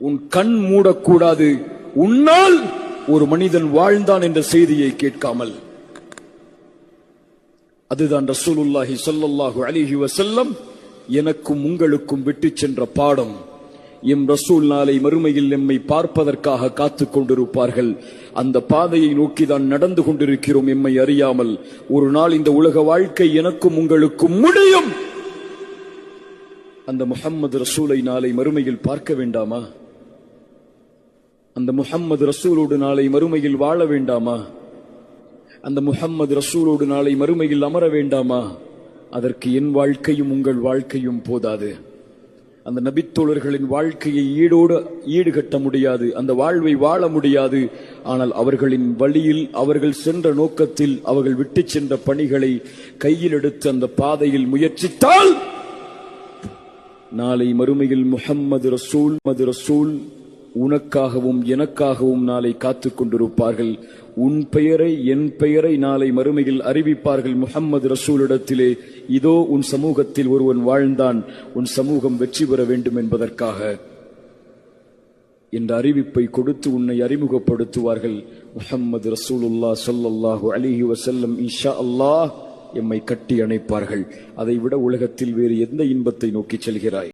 உன் கண் மூடக்கூடாது, உன்னால் ஒரு மனிதன் வாழ்ந்தான் என்ற செய்தியை கேட்காமல். அதுதான் ரசூலுல்லாஹி ஸல்லல்லாஹு அலைஹி வஸல்லம் எனக்கும் உங்களுக்கும் விட்டு சென்ற பாடம். எம் ரசூல் நாளை மறுமையில் எம்மை பார்ப்பதற்காக காத்துக் கொண்டிருப்பார்கள். அந்த பாதையை நோக்கிதான் நடந்து கொண்டிருக்கிறோம் எம்மை அறியாமல். ஒரு நாள் இந்த உலக வாழ்க்கை எனக்கும் உங்களுக்கும் முடியும். அந்த முஹம்மது ரசூலை நாளை மறுமையில் பார்க்க வேண்டாமா? அந்த முஹம்மது ரசூலோடு நாளை மறுமையில் வாழ வேண்டாமா? அந்த முஹம்மது ரசூலோடு நாளை மறுமையில் அமர வேண்டாமா? அதற்கு என் வாழ்க்கையும் உங்கள் வாழ்க்கையும் போதாது. அந்த நபித்தோழர்களின் வாழ்க்கையை ஈடுகட்ட முடியாது, அந்த வாழ்வை வாழ முடியாது. ஆனால் அவர்களின் வழியில், அவர்கள் சென்ற நோக்கத்தில், அவர்கள் விட்டு சென்ற பணிகளை கையில் எடுத்து அந்த பாதையில் முயற்சித்தால் நாளை மறுமையில் முஹம்மது ரசூல் உனக்காகவும் எனக்காகவும் நாளை காத்துக் கொண்டிருப்பார்கள். உன் பெயரை, என் பெயரை நாளை மறுமையில் அறிவிப்பார்கள் முஹம்மது ரசூலிடத்திலே. இதோ உன் சமூகத்தில் ஒருவன் வாழ்ந்தான், உன் சமூகம் வெற்றி பெற வேண்டும் என்பதற்காக என்ற அறிவிப்பை கொடுத்து உன்னை அறிமுகப்படுத்துவார்கள். முஹம்மது ரசூலுல்லாஹ் ஸல்லல்லாஹு அலைஹி வஸல்லம் இன்ஷா அல்லாஹ் எம்மை கட்டி அணைப்பார்கள். அதைவிட உலகத்தில் வேறு எந்த இன்பத்தை நோக்கி செல்கிறாய்?